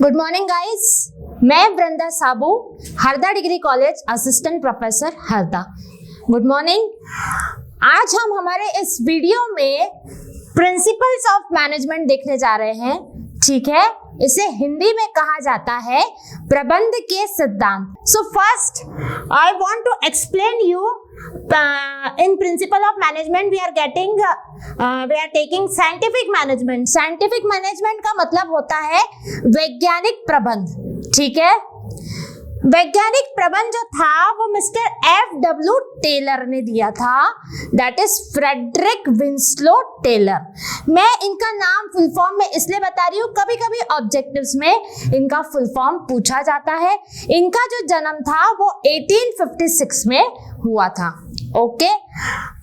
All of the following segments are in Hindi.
गुड मॉर्निंग गाइस, मैं Vrinda Sabu, Harda degree college assistant professor Harda. Good morning. आज हम हमारे इस वीडियो में प्रिंसिपल्स ऑफ मैनेजमेंट देखने जा रहे हैं। ठीक है, इसे हिंदी में कहा जाता है प्रबंध के सिद्धांत। So first I want to explain you in principle of management we are taking scientific management. Scientific management का मतलब होता है वैज्ञानिक प्रबंध। ठीक है, वैज्ञानिक प्रबंध जो था वो मिस्टर F.W. टेलर ने दिया था, that is Frederick Winslow Taylor. मैं इनका नाम फुल फॉर्म में इसलिए बता रही हूँ, कभी कभी ऑब्जेक्टिव्स में इनका फुल फॉर्म पूछा जाता है। इनका जो जन्म था वो 1856 में हुआ था। ओके,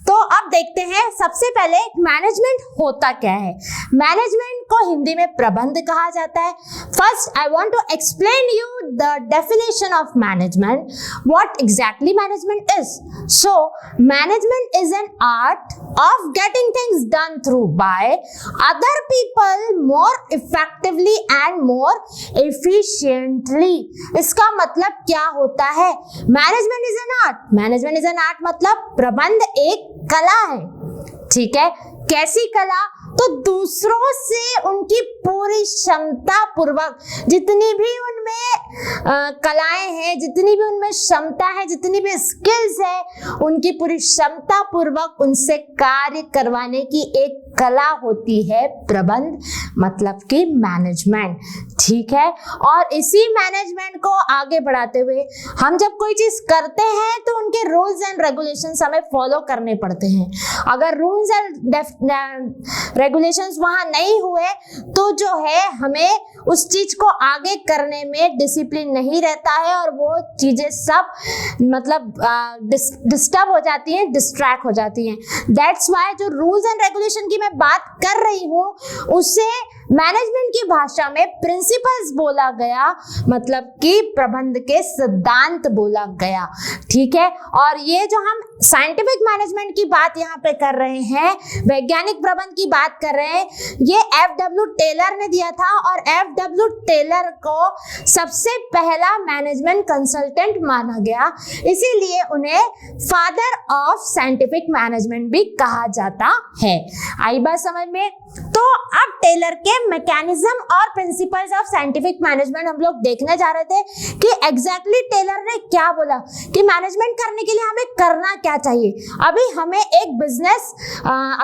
तो अब देखते हैं सबसे पहले मैनेजमेंट होता क्या है। मैनेजमेंट को हिंदी में प्रबंध कहा जाता है। First I want to explain you the definition of management, what exactly management is. So management is an art of getting things done through by other people more effectively and more efficiently। इसका मतलब क्या होता है? Management is an art. Management is an art मतलब प्रबंध एक कला है। ठीक है, कैसी कला? तो दूसरों से उनकी पूरी क्षमता पूर्वक जितनी भी उनमें कलाएं हैं, जितनी भी उनमें क्षमता है, जितनी भी स्किल्स है, उनकी पूरी क्षमता पूर्वक उनसे कार्य करवाने की एक कला होती है प्रबंध, मतलब कि मैनेजमेंट। ठीक है, और इसी मैनेजमेंट को आगे बढ़ाते हुए हम जब कोई चीज करते हैं तो उनके रूल्स एंड रेगुलेशंस हमें फॉलो करने पड़ते हैं। अगर रूल्स एंड रेगुलेशंस वहां नहीं हुए तो जो है हमें उस चीज को आगे करने में डिसिप्लिन नहीं रहता है और वो चीजें सब मतलब डिस्टर्ब हो जाती हैं, डिस्ट्रैक्ट हो जाती हैं। दैट्स व्हाई जो रूल्स एंड रेगुलेशन की मैं बात कर रही हूँ उसे मैनेजमेंट की भाषा में प्रिंसिपल्स बोला गया, मतलब कि प्रबंध के सिद्धांत बोला गया। ठीक है, और ये जो हम साइंटिफिक मैनेजमेंट की बात यहाँ पे कर रहे हैं, वैज्ञानिक प्रबंध की बात कर रहे हैं, ये F.W. टेलर ने दिया था और F.W. टेलर को सबसे पहला मैनेजमेंट कंसल्टेंट माना गया, इसीलिए उन्हें फादर ऑफ साइंटिफिक मैनेजमेंट भी कहा जाता है। आई बात समझ में? तो अब टेलर के मैकेनिज्म और प्रिंसिपल्स ऑफ साइंटिफिक मैनेजमेंट हम लोग देखने जा रहे थे कि एग्जैक्टली टेलर ने क्या बोला कि मैनेजमेंट करने के लिए हमें करना क्या चाहिए। अभी हमें एक बिजनेस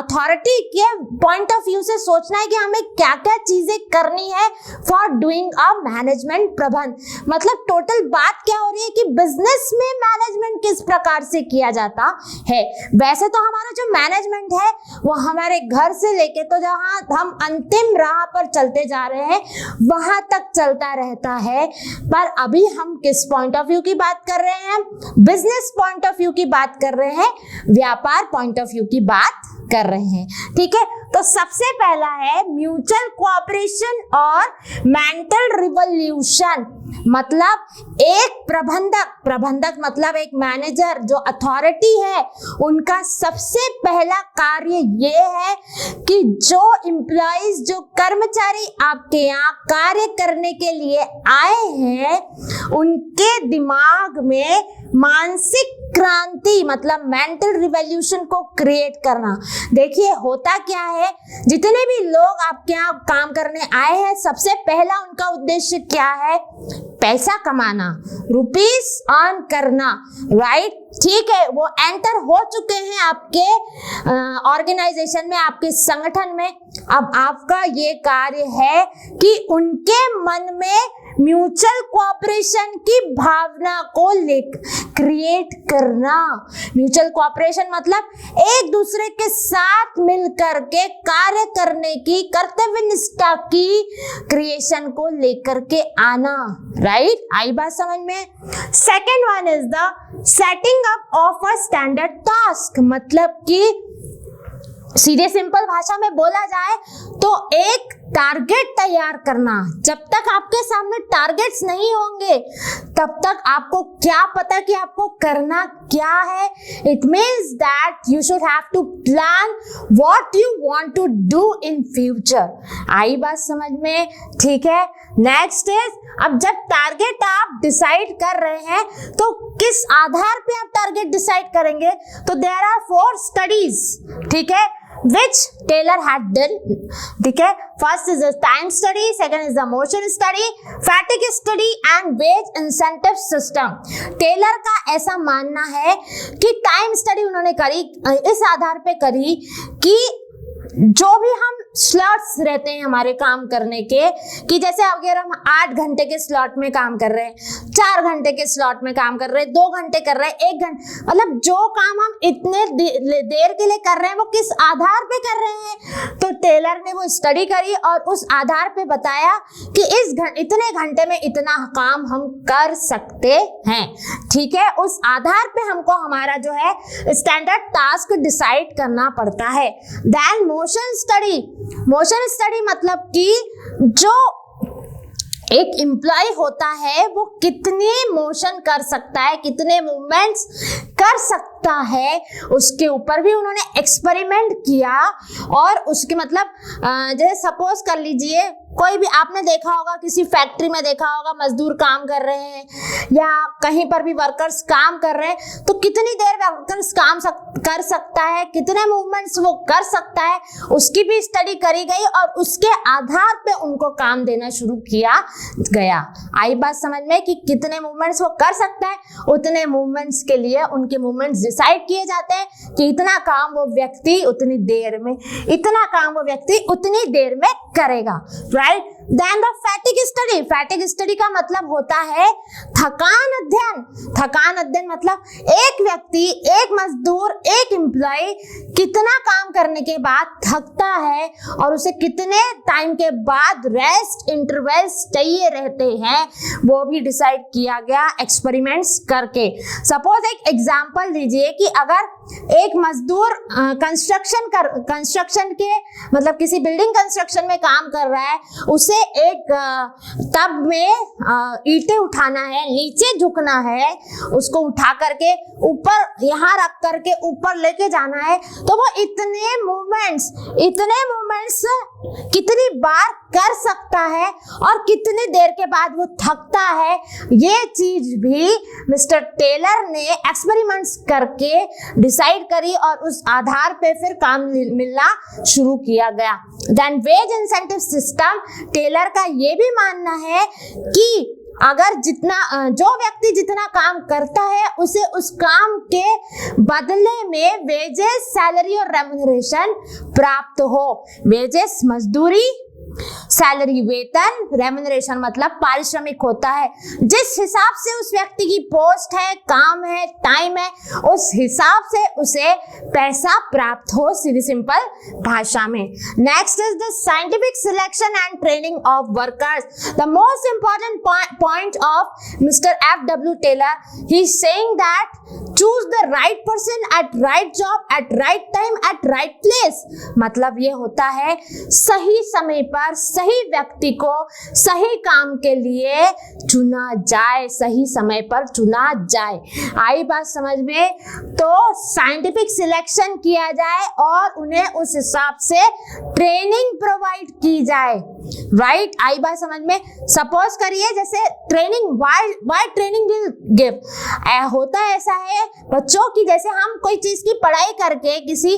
अथॉरिटी के पॉइंट ऑफ व्यू से सोचना है कि हमें क्या क्या चीजें करनी है फॉर डूइंग अ मैनेजमेंट प्रबंध। मतलब टोटल बात क्या हो रही है कि बिजनेस में मैनेजमेंट किस प्रकार से किया जाता है। वैसे तो हमारा जो मैनेजमेंट है वो हमारे घर से लेके तो जहाँ हम अंतिम राह पर चलते जा रहे हैं वहां तक चलता रहता है, पर अभी हम किस पॉइंट ऑफ व्यू की बात कर रहे हैं? बिजनेस पॉइंट ऑफ व्यू की बात कर रहे हैं, व्यापार पॉइंट ऑफ व्यू की बात कर रहे हैं। ठीक है, तो सबसे पहला है म्यूचुअल कोऑपरेशन और मेंटल रिवॉल्यूशन। मतलब एक प्रबंधक मतलब एक मैनेजर जो अथॉरिटी है, उनका सबसे पहला कार्य ये है कि जो एम्प्लॉइज, जो कर्मचारी आपके यहाँ कार्य करने के लिए आए हैं, उनके दिमाग में मानसिक क्रांति मतलब मेंटल रिवॉल्यूशन को क्रिएट करना। देखिए होता क्या है, जितने भी लोग आपके यहाँ काम करने आए हैं, सबसे पहला उनका उद्देश्य क्या है? पैसा कमाना, रुपीस अर्न करना, राइट? ठीक है, वो एंटर हो चुके हैं आपके ऑर्गेनाइजेशन में, आपके संगठन में। अब आपका ये कार्य है कि उनके मन में म्यूचुअल कोऑपरेशन की भावना को क्रिएट करना। म्यूचुअल कोऑपरेशन मतलब एक दूसरे के साथ मिलकर के कार्य करने की, कर्तव्य निष्ठा की क्रिएशन को लेकर के आना, राइट? आई बात समझ में? Second one is the setting up of a standard task. मतलब कि सीधे सिंपल भाषा में बोला जाए तो एक टारगेट तैयार करना। जब तक आपके सामने टारगेट्स नहीं होंगे तब तक आपको क्या पता कि आपको करना क्या है। It means that you should have to plan what you want to do in future. आई बात समझ में? ठीक है। नेक्स्ट इज, अब जब टारगेट आप डिसाइड कर रहे हैं तो किस आधार पे आप टारगेट डिसाइड करेंगे? तो देयर आर 4 स्टडीज, ठीक है, which Taylor had done, ठीक है। First is time study, second is the motion study, fatigue study and wage incentive system. Taylor का ऐसा मानना है कि टाइम स्टडी उन्होंने करी, इस आधार पे करी कि जो भी हम स्लॉट्स रहते हैं हमारे काम करने के, कि जैसे अगर हम 8 घंटे के स्लॉट में काम कर रहे हैं, 4 घंटे के स्लॉट में काम कर रहे हैं, 2 घंटे कर रहे हैं, 1 घंटे, मतलब जो काम हम इतने देर के लिए कर रहे हैं वो किस आधार पे कर रहे हैं? तो टेलर ने वो स्टडी करी और उस आधार पे बताया कि इतने घंटे में इतना काम हम कर सकते हैं, ठीक है। उस आधार पे हमको हमारा जो है स्टैंडर्ड टास्क डिसाइड करना पड़ता है। Then motion study, motion study मतलब कि जो एक एम्प्लॉय होता है वो कितने मोशन कर सकता है, कितने मूवमेंट्स कर सकता है, उसके ऊपर भी उन्होंने एक्सपेरिमेंट किया। और उसके मतलब जैसे सपोज कर लीजिए, कोई भी आपने देखा होगा, किसी फैक्ट्री में देखा होगा मजदूर काम कर रहे हैं या कहीं पर भी वर्कर्स काम कर रहे हैं, तो कितनी देर वर्कर्स काम कर सकता है, कितने मूवमेंट्स वो कर सकता है, उसकी भी स्टडी करी गई और उसके आधार पे उनको काम देना शुरू किया गया। आई बात समझ में कि कितने मूवमेंट्स वो कर सकता है, उतने मूवमेंट्स के लिए उनके मूवमेंट्स डिसाइड किए जाते हैं कि इतना काम वो व्यक्ति उतनी देर में, इतना काम वो व्यक्ति उतनी देर में करेगा, right. Then the fatigue study, fatigue study का मतलब होता है थकान अध्ययन। थकान अध्ययन मतलब एक व्यक्ति, एक मजदूर, एक एम्प्लॉय कितना काम करने के बाद थकता है और उसे कितने टाइम के बाद रेस्ट इंटरवल्स चाहिए रहते हैं, वो भी डिसाइड किया गया एक्सपेरिमेंट्स करके। सपोज एक एग्जांपल दीजिए कि अगर एक मजदूर कंस्ट्रक्शन के मतलब किसी बिल्डिंग कंस्ट्रक्शन में काम कर रहा है, उसे एक टब में ईंटें उठाना है, नीचे झुकना है, उसको उठा करके ऊपर यहाँ रख करके ऊपर लेके जाना है, तो वो इतने मूवमेंट्स कितनी बार कर सकता है और कितनी देर के बाद वो थकता है, ये चीज भी मिस्टर टेलर ने एक्सपेरिमेंट्स करके डिसाइड करी और उस आधार पे फिर काम मिलना शुरू किया गया। Then wage incentive system, Taylor का ये भी मानना है कि अगर जो व्यक्ति जितना काम करता है उसे उस काम के बदले में वेजेस, सैलरी और रेम्यूनरेशन प्राप्त हो। वेजेस मजदूरी, सैलरी वेतन, रेम्यूनरेशन मतलब पारिश्रमिक होता है। जिस हिसाब से उस व्यक्ति की पोस्ट है, काम है, टाइम है, उस हिसाब से उसे पैसा प्राप्त हो, सीधी सिंपल भाषा में। Next is the scientific selection and training of workers. The most important point of mister F.W. Taylor, he is saying that choose the right person at right job at right time at right place। मतलब ये होता है सही समय पर सही व्यक्ति को सही काम के लिए चुना जाए, सही समय पर चुना जाए। आई बात समझ में? तो साइंटिफिक सिलेक्शन किया जाए और उन्हें उस हिसाब से ट्रेनिंग प्रोवाइड की जाए, राइट। आई बात समझ में? सपोज करिए जैसे training, why training will give, होता ऐसा है बच्चों की, जैसे हम कोई चीज की पढ़ाई करके किसी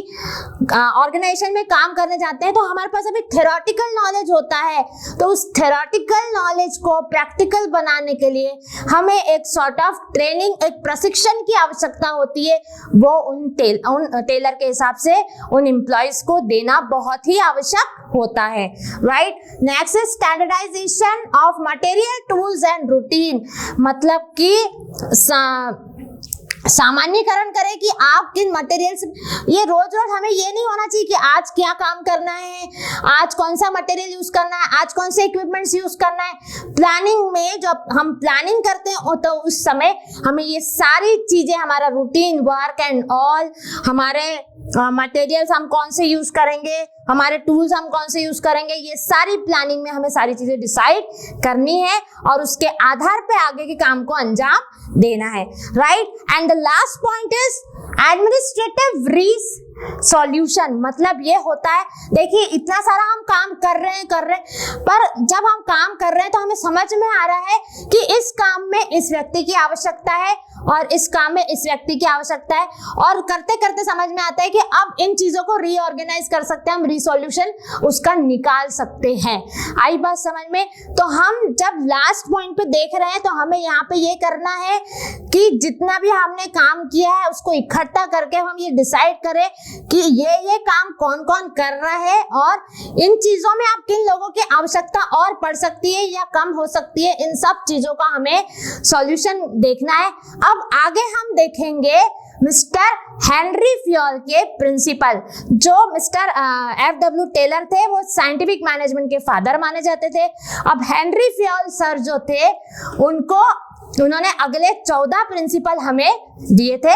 ऑर्गेनाइजेशन में काम करने जाते हैं तो हमारे पास अभी थ्योरेटिकल नॉलेज होता है, तो उस थ्योरेटिकल नॉलेज को प्रैक्टिकल बनाने के लिए हमें एक सॉर्ट ऑफ ट्रेनिंग, एक प्रशिक्षण की आवश्यकता होती है। वो उन टेलर के हिसाब से उन एम्प्लॉयज को देना बहुत ही आवश्यक होता है, right. Next is standardisation of material, tools and routine. मतलब कि सामान्यकरण करें कि आप किन मटेरियल्स, ये रोज हमें ये नहीं होना चाहिए कि आज क्या काम करना है, आज कौन सा मटेरियल यूज करना है, आज कौन से इक्विपमेंट्स यूज करना है। प्लानिंग में जब हम प्लानिंग करते हैं तो उस समय हमें ये सारी चीजें, हमारा रूटीन वर्क एंड ऑल, हमारे मटेरियल्स हम कौन से यूज करेंगे, हमारे टूल्स हम कौन से यूज करेंगे, ये सारी प्लानिंग में हमें सारी चीजें डिसाइड करनी है और उसके आधार पे आगे के काम को अंजाम देना है, right. And the last point is administrative solution. मतलब ये होता है, देखिए इतना सारा हम काम कर रहे हैं, पर जब हम काम कर रहे हैं तो हमें समझ में आ रहा है कि इस काम में इस व्यक्ति की आवश्यकता है और इस काम में इस व्यक्ति की आवश्यकता है, और करते करते समझ में आता है कि अब इन चीजों को रीऑर्गेनाइज कर सकते हैं, हम रीसॉल्यूशन उसका निकाल सकते हैं। आई बात समझ में? तो हम जब लास्ट पॉइंट पे देख रहे हैं तो हमें यहाँ पे ये करना है कि जितना भी हमने काम किया है उसको इकट्ठा करके हम ये डिसाइड करें कि ये काम कौन कौन कर रहा है और इन चीजों में आप किन लोगों की आवश्यकता और पड़ सकती है या कम हो सकती है, इन सब चीजों का हमें सॉल्यूशन देखना है। अब आगे हम देखेंगे मिस्टर हेनरी फ्योल के प्रिंसिपल। जो मिस्टर F.W. टेलर थे वो साइंटिफिक मैनेजमेंट के फादर माने जाते थे। अब हेनरी फ्योल सर जो थे उन्होंने अगले 14 प्रिंसिपल हमें दिए थे।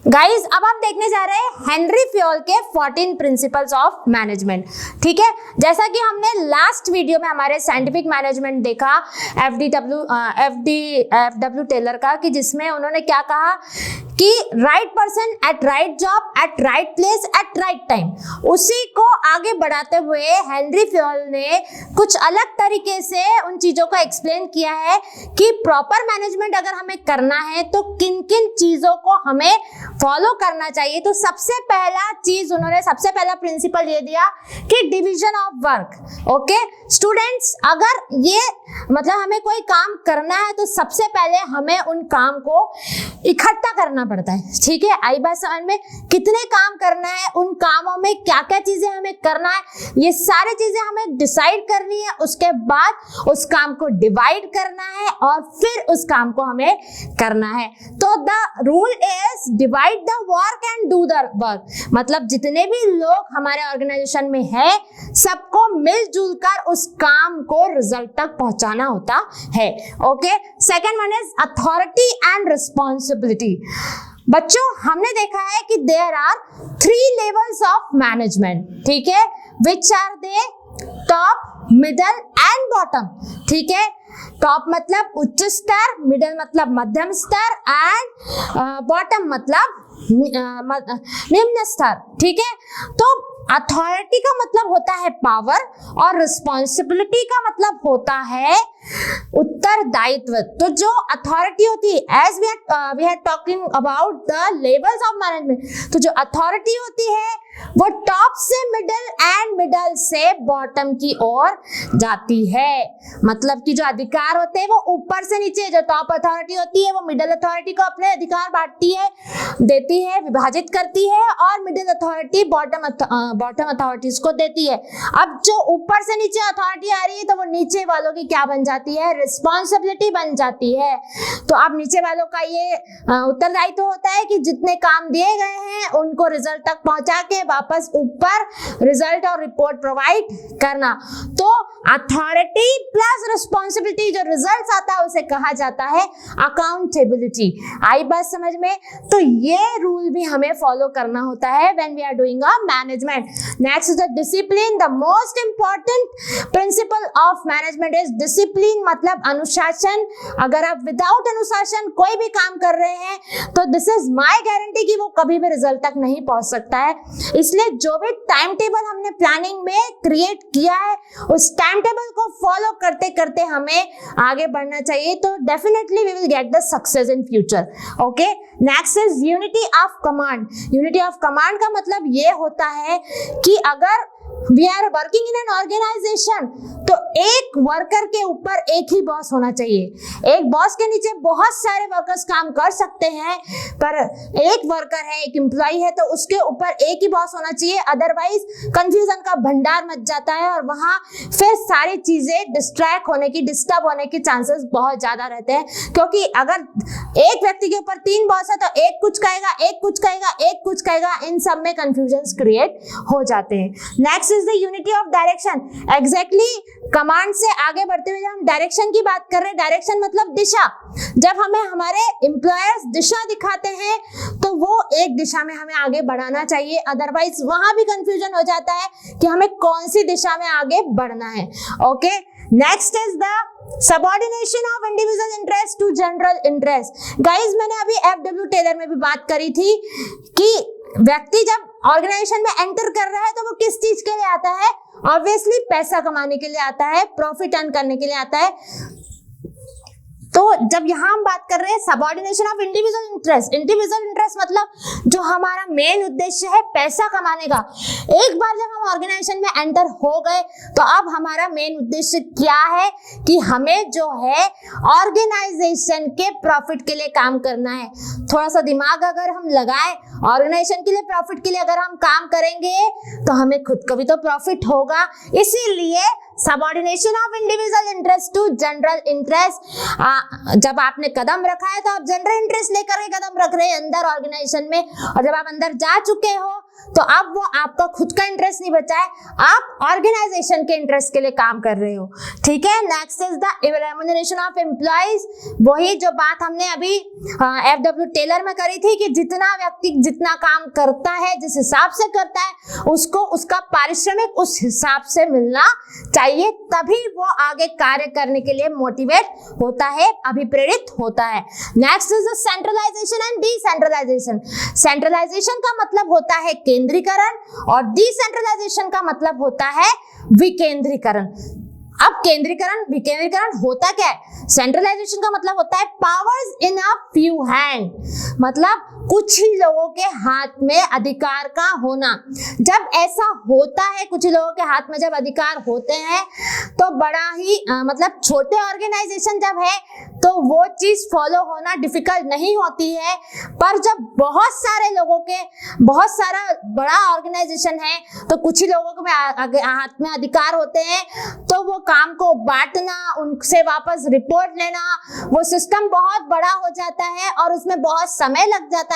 गाइस अब हम देखने जा रहे हैं हेनरी फ्योल के 14 प्रिंसिपल्स ऑफ मैनेजमेंट। ठीक है, जैसा कि हमने लास्ट वीडियो में हमारे साइंटिफिक मैनेजमेंट देखा F.W. टेलर का, कि जिसमें उन्होंने क्या कहा कि right person at right job eight right place at right time. उसी को आगे बढ़ाते हुए हेनरी फ्योल ने कुछ अलग तरीके से उन चीजों को एक्सप्लेन किया है कि प्रॉपर मैनेजमेंट अगर हमें करना है तो किन किन चीजों को हमें फॉलो करना चाहिए। तो सबसे पहला प्रिंसिपल ये दिया कि division of work. Okay students, अगर ये मतलब हमें कोई काम करना है तो सबसे पहले हमें उन काम को इकट्ठा करना पड़ता है। ठीक है, आई बात समझ में? कितने काम करना है, उन कामों में क्या क्या चीजें हमें करना है, ये सारी चीजें हमें डिसाइड करनी है। उसके बाद उस काम को डिवाइड करना है और फिर उस काम को हमें करना है। तो the rule is divide the work and do the work. मतलब जितने भी लोग हमारे ऑर्गेनाइजेशन में है सबको मिलजुल कर उस काम को रिजल्ट तक पहुंचाना होता है। Okay, second one is authority and responsibility. बच्चों हमने देखा है कि there are 3 levels of management. ठीक है, which are they? Top, middle and bottom. ठीक है, टॉप मतलब उच्च स्तर, मिडल मतलब मध्यम स्तर एंड बॉटम मतलब निम्न स्तर। ठीक है, तो अथॉरिटी का मतलब होता है पावर और रिस्पॉन्सिबिलिटी का मतलब होता है उत्तरदायित्व। तो जो अथॉरिटी होती है, as we are talking about the levels of management, तो जो अथॉरिटी होती है वो टॉप से मिडल एंड मिडल से बॉटम की ओर जाती है। मतलब कि जो अधिकार होते हैं वो ऊपर से नीचे, जो टॉप अथॉरिटी होती है वो मिडल अथॉरिटी को अपने अधिकार बांटती है, देती है, विभाजित करती है, और मिडिल अथॉरिटी बॉटम अथॉरिटीज को देती है। अब जो ऊपर से नीचे अथॉरिटी आ रही है तो वो नीचे वालों की क्या बन जाती है? रिस्पॉन्सिबिलिटी बन जाती है। तो अब नीचे वालों का ये उत्तरदायित्व होता है कि जितने काम दिए गए हैं उनको रिजल्ट तक पहुंचा के वापस ऊपर रिजल्ट और रिपोर्ट प्रोवाइड करना। तो अथॉरिटी प्लस रिस्पॉन्सिबिलिटी, जो रिजल्ट आता है उसे कहा जाता है अकाउंटेबिलिटी। आई बात समझ में? तो ये रूल भी हमें फॉलो करना होता है when we are doing a management. Next is the discipline. The most important principle of management is discipline, मतलब अनुशासन। अगर आप विदाउट अनुशासन कोई भी काम कर रहे हैं तो दिस इज माय गारंटी कि वो कभी भी रिजल्ट तक नहीं पहुंच सकता है। इसलिए जो भी टाइम टेबल हमने प्लानिंग में क्रिएट किया है उस टाइम टेबल को फॉलो करते करते हमें आगे बढ़ना चाहिए, तो definitely we will get the success in future. Okay, next is unity of command. Unity of command का मतलब ये होता है कि अगर we are working in an organisation तो एक वर्कर के ऊपर एक ही बॉस होना चाहिए। एक बॉस के नीचे बहुत सारे वर्कर्स काम कर सकते हैं, पर एक वर्कर है, एक एम्प्लॉय है, तो उसके ऊपर एक ही बॉस होना चाहिए। अदरवाइज कंफ्यूजन का भंडार मच जाता है और वहां फिर सारी चीजें डिस्ट्रैक्ट होने की, डिस्टर्ब होने की चांसेस बहुत ज्यादा रहते हैं। क्योंकि अगर एक व्यक्ति के ऊपर 3 बॉस है तो एक कुछ कहेगा, एक कुछ कहेगा, एक कुछ कहेगा, इन सब में कंफ्यूजन क्रिएट हो जाते हैं। Next is the unity of direction. Exactly command से आगे बढ़ते हुए जब हम डायरेक्शन की बात कर रहे हैं, डायरेक्शन मतलब दिशा। जब हमें हमारे एम्प्लॉयर्स दिशा दिखाते हैं तो वो एक दिशा में हमें आगे बढ़ाना चाहिए, अदरवाइज वहां भी कंफ्यूजन हो जाता है कि हमें कौन सी दिशा में आगे बढ़ना है। Okay, next is the subordination of individual interest to general interest. Guys मैंने अभी एफडब्ल्यू टेलर में भी बात करी थी कि व्यक्ति जब ऑर्गेनाइजेशन में एंटर कर रहा है तो वो किस चीज के लिए आता है? ऑब्वियसली पैसा कमाने के लिए आता है, प्रॉफिट अर्न करने के लिए आता है। तो जब यहाँ हम बात कर रहे हैं subordination of individual interest, individual interest मतलब जो हमारा मेन उद्देश्य है पैसा कमाने का। एक बार जब हम ऑर्गेनाइजेशन में एंटर हो गए तो अब हमारा मेन उद्देश्य क्या है कि हमें जो है ऑर्गेनाइजेशन के प्रॉफिट के लिए काम करना है। थोड़ा सा दिमाग अगर हम लगाएं, ऑर्गेनाइजेशन के लिए प्रॉफिट के लिए अगर हम काम करेंगे तो हमें खुद को भी तो प्रॉफिट होगा। इसीलिए subordination of individual interest to general interest. जब आपने कदम रखा है तो आप जनरल इंटरेस्ट लेकर के कदम रख रहे हैं अंदर ऑर्गेनाइजेशन में, और जब आप अंदर जा चुके हो तो अब वो आपका खुद का इंटरेस्ट नहीं बचा है, आप ऑर्गेनाइजेशन के इंटरेस्ट के लिए काम कर रहे हो। ठीक है, next is the remuneration of employees. वही जो बात हमने अभी एफडब्ल्यू टेलर में करी थी कि जितना व्यक्ति जितना काम करता है, जिस हिसाब से करता है, उसको उसका पारिश्रमिक उस हिसाब से मिलना चाहिए, तभी वो आगे कार्य करने के लिए मोटिवेट होता है, अभिप्रेरित होता है। Next is the centralisation and decentralisation. Centralisation का मतलब होता है केंद्रीकरण और डिसेंट्रलाइजेशन का मतलब होता है विकेंद्रीकरण। अब केंद्रीकरण विकेंद्रीकरण होता क्या है? सेंट्रलाइजेशन का मतलब होता है powers in a few hand, मतलब कुछ ही लोगों के हाथ में अधिकार का होना। जब ऐसा होता है, कुछ ही लोगों के हाथ में जब अधिकार होते हैं तो बड़ा ही मतलब छोटे ऑर्गेनाइजेशन जब है तो वो चीज फॉलो होना डिफिकल्ट नहीं होती है, पर जब बहुत सारे लोगों के बहुत सारा बड़ा ऑर्गेनाइजेशन है तो कुछ ही लोगों के हाथ में अधिकार होते हैं, तो वो काम को बांटना, उनसे वापस रिपोर्ट लेना, वो सिस्टम बहुत बड़ा हो जाता है और उसमें बहुत समय लग जाता है।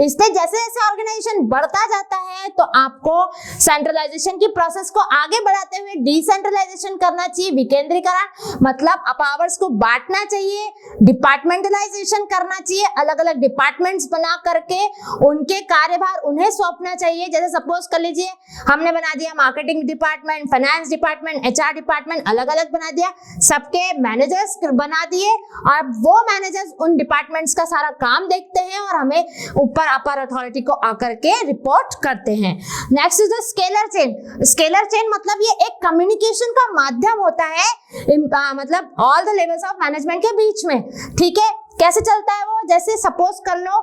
इसलिए जैसे जैसे ऑर्गेनाइजेशन बढ़ता जाता है तो आपको सेंट्रलाइजेशन की प्रोसेस को आगे बढ़ाते हुए डिसेंट्रलाइजेशन करना चाहिए, विकेंद्रीकरण मतलब पावर्स को बांटना चाहिए, डिपार्टमेंटलाइजेशन करना चाहिए, अलग अलग डिपार्टमेंट्स बना करके उनके कार्यभार उन्हें सौंपना चाहिए। जैसे सपोज कर लीजिए हमने बना दिया marketing department, finance department, HR department अलग अलग बना दिया, सबके मैनेजर्स बना दिए और वो मैनेजर्स उन डिपार्टमेंट्स का सारा काम देखते हैं और हमें ऊपर अपर अथॉरिटी को आकर के रिपोर्ट करते हैं। Next is the scalar chain. Scalar chain मतलब ये एक कम्युनिकेशन का माध्यम होता है, मतलब all the levels of management के बीच में। ठीक है, कैसे चलता है वो? जैसे सपोज कर लो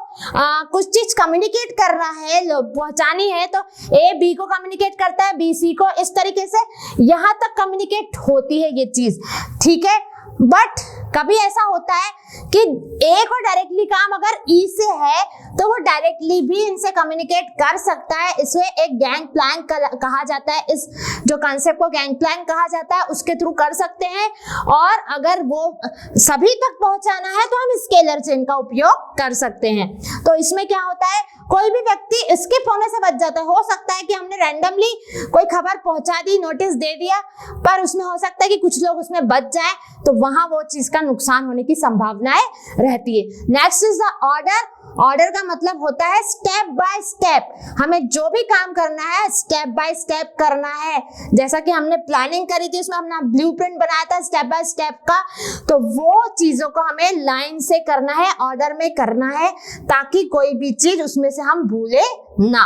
कुछ चीज कम्युनिकेट करना है, पहुंचानी है, तो ए बी को कम्युनिकेट करता है, बी सी को, इस तरीके से यहाँ तक कम्युनिकेट होती है ये चीज। ठीक है, बट कभी ऐसा होता है कि ए को डायरेक्टली काम अगर ई से है तो वो डायरेक्टली भी इनसे कम्युनिकेट कर सकता है। इसे एक गैंग प्लान कहा जाता है, इस जो कॉन्सेप्ट को गैंग प्लान कहा जाता है उसके थ्रू कर सकते हैं। और अगर वो सभी तक पहुंचाना है तो हम स्केलर चेन का उपयोग कर सकते हैं। तो इसमें क्या होता है, कोई भी व्यक्ति स्किप होने से बच जाता है। हो सकता है कि हमने रैंडमली कोई खबर पहुंचा दी, नोटिस दे दिया, पर उसमें हो सकता है कि कुछ लोग उसमें बच जाए, तो वहां वो चीज का नुकसान होने की संभावनाएं रहती है। Next is the order. Order का मतलब होता है स्टेप बाय स्टेप, हमें जो भी काम करना है स्टेप बाय स्टेप करना है। जैसा कि हमने प्लानिंग करी थी, उसमें हमने ब्लूप्रिंट बनाया था स्टेप बाय स्टेप का, तो वो चीजों को हमें लाइन से करना है, ऑर्डर में करना है, ताकि कोई भी चीज उसमें से हम भूले ना।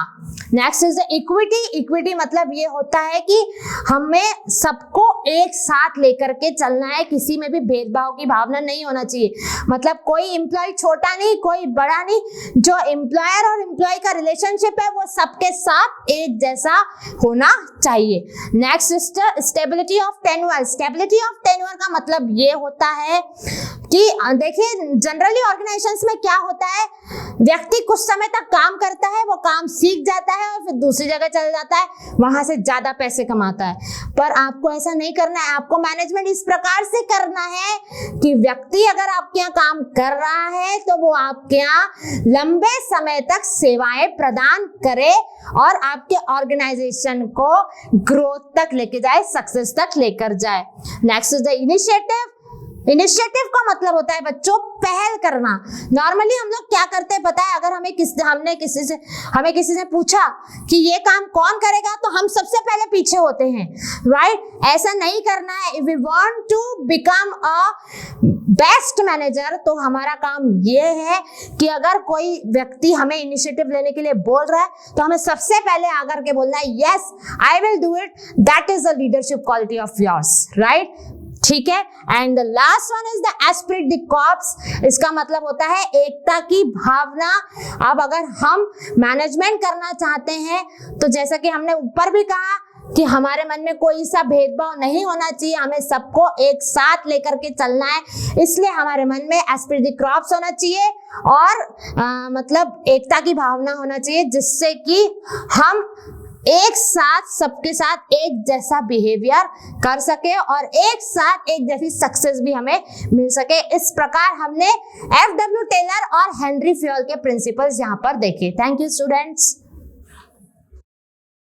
Next is the equity. Equity मतलब ये होता है कि हमें सबको एक साथ लेकर के चलना है, किसी में भी भेदभाव की भावना नहीं होना चाहिए। मतलब कोई एम्प्लॉय छोटा नहीं, कोई बड़ा नहीं, जो एम्प्लॉयर और एम्प्लॉय का रिलेशनशिप है वो सबके साथ एक जैसा होना चाहिए। Next is the stability of tenure. Stability of tenure का मतलब ये होता है कि देखिए जनरली ऑर्गेनाइजेशंस में क्या होता है, व्यक्ति कुछ समय तक काम करता है, वो काम सीख जाता है और फिर दूसरी जगह चल जाता है, वहां से ज्यादा पैसे कमाता है। पर आपको ऐसा नहीं करना है, आपको मैनेजमेंट इस प्रकार से करना है कि व्यक्ति अगर आपके यहाँ काम कर रहा है तो वो आपके यहाँ लंबे समय तक सेवाएं प्रदान करे और आपके ऑर्गेनाइजेशन को ग्रोथ तक लेके जाए, सक्सेस तक लेकर जाए। Next is the initiative. Initiative का मतलब होता है बच्चों पहल करना। नॉर्मली हम लोग क्या करते हैं पता है, अगर हमें किसी से पूछा कि ये काम कौन करेगा तो हम सबसे पहले पीछे होते हैं, राइट? ऐसा नहीं करना है। If we want to become a best manager तो हमारा काम ये है कि अगर कोई व्यक्ति हमें इनिशिएटिव लेने के लिए बोल रहा है तो हमें सबसे पहले आकर के बोलना है yes I will do it, that is the leadership quality of yours, right? ठीक है। And the last one is the Spirit the corps. इसका मतलब होता है एकता की भावना। अब अगर हम मैनेजमेंट करना चाहते हैं तो जैसा कि हमने ऊपर भी कहा कि हमारे मन में कोई सा भेदभाव नहीं होना चाहिए, हमें सबको एक साथ लेकर के चलना है, इसलिए हमारे मन में एस्पिरिट द कॉर्प्स होना चाहिए और मतलब एकता की भावना होना चाहिए, जिससे कि हम एक साथ सबके साथ एक जैसा बिहेवियर कर सके और एक साथ एक जैसी सक्सेस भी हमें मिल सके। इस प्रकार हमने FW टेलर और हेनरी फ्योल के प्रिंसिपल्स यहाँ पर देखे। Thank you students.